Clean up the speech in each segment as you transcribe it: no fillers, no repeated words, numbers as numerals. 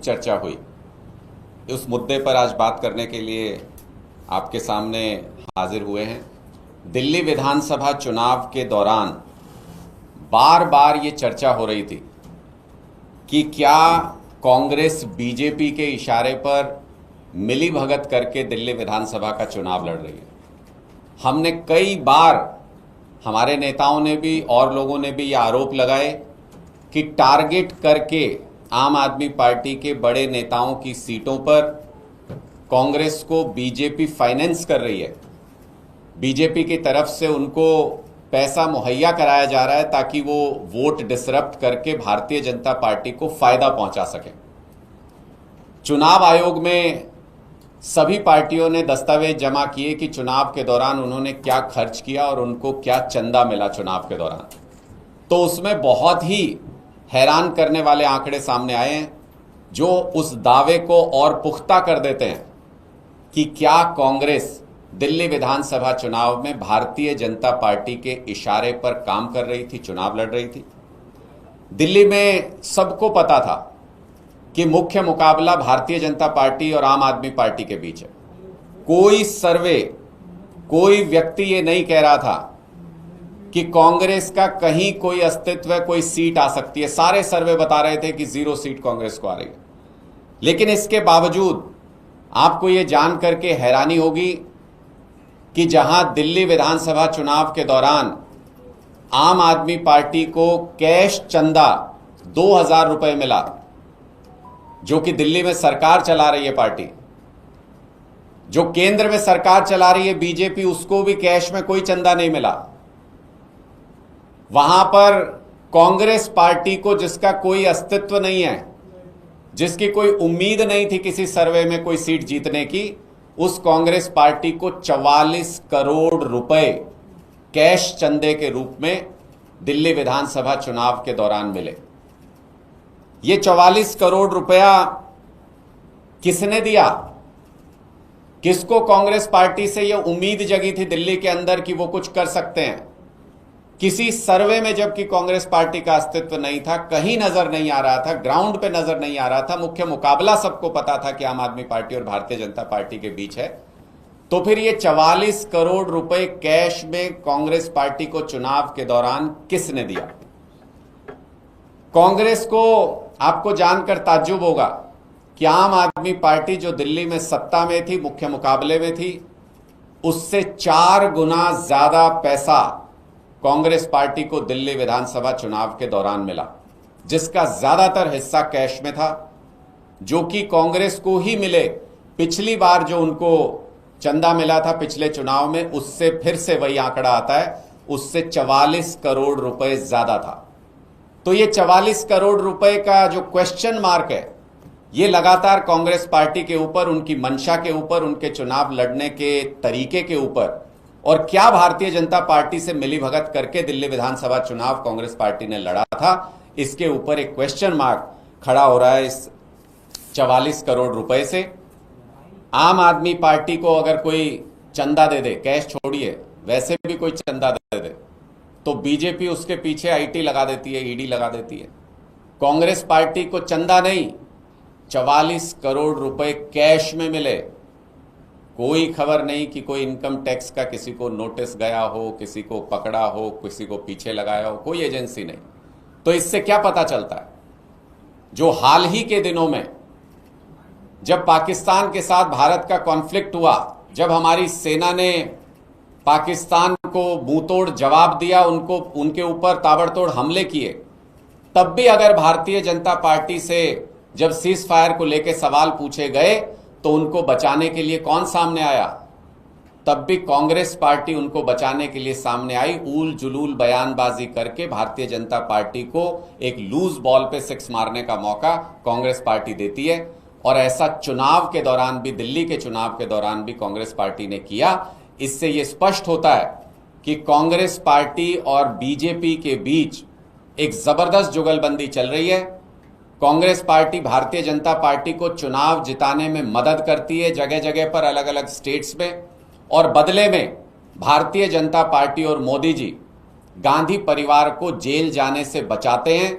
चर्चा हुई। उस मुद्दे पर आज बात करने के लिए आपके सामने हाजिर हुए हैं। दिल्ली विधानसभा चुनाव के दौरान बार बार ये चर्चा हो रही थी कि क्या कांग्रेस बीजेपी के इशारे पर मिली भगत करके दिल्ली विधानसभा का चुनाव लड़ रही है। हमने कई बार, हमारे नेताओं ने भी और लोगों ने भी ये आरोप लगाए कि टारगेट करके आम आदमी पार्टी के बड़े नेताओं की सीटों पर कांग्रेस को बीजेपी फाइनेंस कर रही है। बीजेपी की तरफ से उनको पैसा मुहैया कराया जा रहा है ताकि वो वोट डिसरप्ट करके भारतीय जनता पार्टी को फायदा पहुंचा सके। चुनाव आयोग में सभी पार्टियों ने दस्तावेज जमा किए कि चुनाव के दौरान उन्होंने क्या खर्च किया और उनको क्या चंदा मिला चुनाव के दौरान। तो उसमें बहुत ही हैरान करने वाले आंकड़े सामने आए हैं जो उस दावे को और पुख्ता कर देते हैं कि क्या कांग्रेस दिल्ली विधानसभा चुनाव में भारतीय जनता पार्टी के इशारे पर काम कर रही थी, चुनाव लड़ रही थी। दिल्ली में सबको पता था कि मुख्य मुकाबला भारतीय जनता पार्टी और आम आदमी पार्टी के बीच है। कोई सर्वे, कोई व्यक्ति ये नहीं कह रहा था कि कांग्रेस का कहीं कोई अस्तित्व है, कोई सीट आ सकती है। सारे सर्वे बता रहे थे कि 0 सीट कांग्रेस को आ रही है। लेकिन इसके बावजूद आपको ये जान करके हैरानी होगी कि जहां दिल्ली विधानसभा चुनाव के दौरान आम आदमी पार्टी को कैश चंदा 2000 रुपए मिला, जो कि दिल्ली में सरकार चला रही है पार्टी, जो केंद्र में सरकार चला रही है बीजेपी, उसको भी कैश में कोई चंदा नहीं मिला। वहां पर कांग्रेस पार्टी को, जिसका कोई अस्तित्व नहीं है, जिसकी कोई उम्मीद नहीं थी किसी सर्वे में कोई सीट जीतने की, उस कांग्रेस पार्टी को 44 करोड़ रुपए कैश चंदे के रूप में दिल्ली विधानसभा चुनाव के दौरान मिले। ये 44 करोड़ रुपया किसने दिया? किसको कांग्रेस पार्टी से ये उम्मीद जगी थी दिल्ली के अंदर कि वो कुछ कर सकते हैं? किसी सर्वे में जबकि कांग्रेस पार्टी का अस्तित्व नहीं था, कहीं नजर नहीं आ रहा था, ग्राउंड पे नजर नहीं आ रहा था, मुख्य मुकाबला सबको पता था कि आम आदमी पार्टी और भारतीय जनता पार्टी के बीच है, तो फिर ये 44 करोड़ रुपए कैश में कांग्रेस पार्टी को चुनाव के दौरान किसने दिया? कांग्रेस को आपको जानकर ताज्जुब होगा कि आम आदमी पार्टी जो दिल्ली में सत्ता में थी, मुख्य मुकाबले में थी, उससे 4 गुना ज्यादा पैसा कांग्रेस पार्टी को दिल्ली विधानसभा चुनाव के दौरान मिला, जिसका ज्यादातर हिस्सा कैश में था, जो कि कांग्रेस को ही मिले। पिछली बार जो उनको चंदा मिला था पिछले चुनाव में, उससे फिर से वही आंकड़ा आता है, उससे 44 करोड़ रुपए ज्यादा था। तो ये 44 करोड़ रुपए का जो क्वेश्चन मार्क है, ये लगातार कांग्रेस पार्टी के ऊपर, उनकी मंशा के ऊपर, उनके चुनाव लड़ने के तरीके के ऊपर, और क्या भारतीय जनता पार्टी से मिलीभगत करके दिल्ली विधानसभा चुनाव कांग्रेस पार्टी ने लड़ा था, इसके ऊपर एक क्वेश्चन मार्क खड़ा हो रहा है इस 44 करोड़ रुपए से। आम आदमी पार्टी को अगर कोई चंदा दे दे, कैश छोड़िए, वैसे भी कोई चंदा दे दे, तो बीजेपी उसके पीछे आईटी लगा देती है, ईडी लगा देती है। कांग्रेस पार्टी को चंदा नहीं, 44 करोड़ रुपए कैश में मिले। कोई खबर नहीं कि कोई इनकम टैक्स का किसी को नोटिस गया हो, किसी को पकड़ा हो, किसी को पीछे लगाया हो, कोई एजेंसी नहीं। तो इससे क्या पता चलता है? जो हाल ही के दिनों में जब पाकिस्तान के साथ भारत का कॉन्फ्लिक्ट हुआ, जब हमारी सेना ने पाकिस्तान को मुंहतोड़ जवाब दिया, उनके ऊपर ताबड़तोड़ हमले किए, तब भी अगर भारतीय जनता पार्टी से जब सीज फायर को लेकर सवाल पूछे गए तो उनको बचाने के लिए कौन सामने आया? तब भी कांग्रेस पार्टी उनको बचाने के लिए सामने आई। ऊल जुलूल बयानबाजी करके भारतीय जनता पार्टी को एक लूज बॉल पे 6 मारने का मौका कांग्रेस पार्टी देती है। और ऐसा चुनाव के दौरान भी, दिल्ली के चुनाव के दौरान भी कांग्रेस पार्टी ने किया। इससे यह स्पष्ट होता है कि कांग्रेस पार्टी और बीजेपी के बीच एक जबरदस्त जुगलबंदी चल रही है। कांग्रेस पार्टी भारतीय जनता पार्टी को चुनाव जिताने में मदद करती है जगह जगह पर, अलग अलग स्टेट्स में, और बदले में भारतीय जनता पार्टी और मोदी जी गांधी परिवार को जेल जाने से बचाते हैं।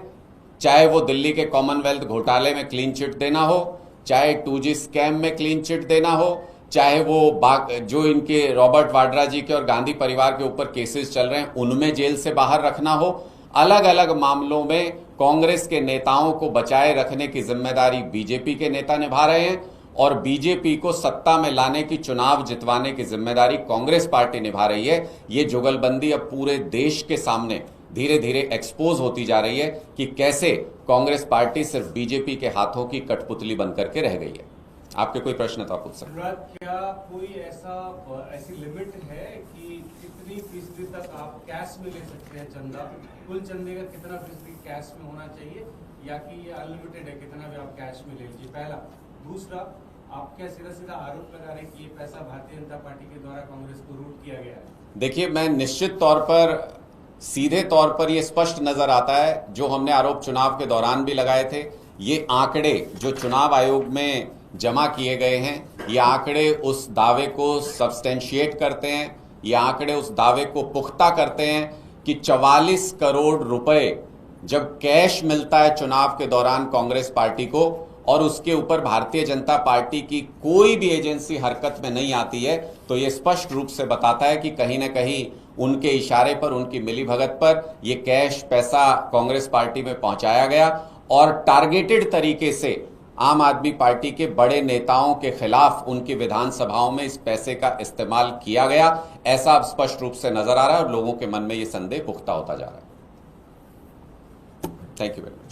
चाहे वो दिल्ली के कॉमनवेल्थ घोटाले में क्लीन चिट देना हो, चाहे 2G स्कैम में क्लीन चिट देना हो, चाहे वो जो इनके रॉबर्ट वाड्रा जी के और गांधी परिवार के ऊपर केसेस चल रहे हैं उनमें जेल से बाहर रखना हो, अलग अलग मामलों में कांग्रेस के नेताओं को बचाए रखने की जिम्मेदारी बीजेपी के नेता निभा रहे हैं और बीजेपी को सत्ता में लाने की, चुनाव जितवाने की जिम्मेदारी कांग्रेस पार्टी निभा रही है। ये जुगलबंदी अब पूरे देश के सामने धीरे धीरे एक्सपोज होती जा रही है कि कैसे कांग्रेस पार्टी सिर्फ बीजेपी के हाथों की कठपुतली बनकर के रह गई है। आपके कोई प्रश्न तो आप पूछ सकते हैं। क्या कोई ऐसी लिमिट है कि कितनी फीसदी तक आप कैश में ले सकते हैं चंदा? कुल चंदे का कितना फीसदी कैश में होना चाहिए, या कि ये अनलिमिटेड है, कितना भी आप कैश में ले लीजिए? पहला। दूसरा, आप क्या सीधा सीधा आरोप लगा रहे हैं कि ये पैसा भारतीय जनता पार्टी के द्वारा कांग्रेस को रूट किया गया है? देखिए, मैं निश्चित तौर पर सीधे तौर पर यह स्पष्ट नजर आता है, जो हमने आरोप चुनाव के दौरान भी लगाए थे, ये आंकड़े जो चुनाव आयोग में जमा किए गए हैं, ये आंकड़े उस दावे को सब्सटेंशिएट करते हैं, ये आंकड़े उस दावे को पुख्ता करते हैं कि 44 करोड़ रुपए जब कैश मिलता है चुनाव के दौरान कांग्रेस पार्टी को और उसके ऊपर भारतीय जनता पार्टी की कोई भी एजेंसी हरकत में नहीं आती है, तो ये स्पष्ट रूप से बताता है कि कहीं ना कहीं उनके इशारे पर, उनकी मिलीभगत पर ये कैश पैसा कांग्रेस पार्टी में पहुंचाया गया और टारगेटेड तरीके से आम आदमी पार्टी के बड़े नेताओं के खिलाफ उनकी विधानसभाओं में इस पैसे का इस्तेमाल किया गया। ऐसा स्पष्ट रूप से नजर आ रहा है और लोगों के मन में ये संदेह पुख्ता होता जा रहा है। Thank you very much.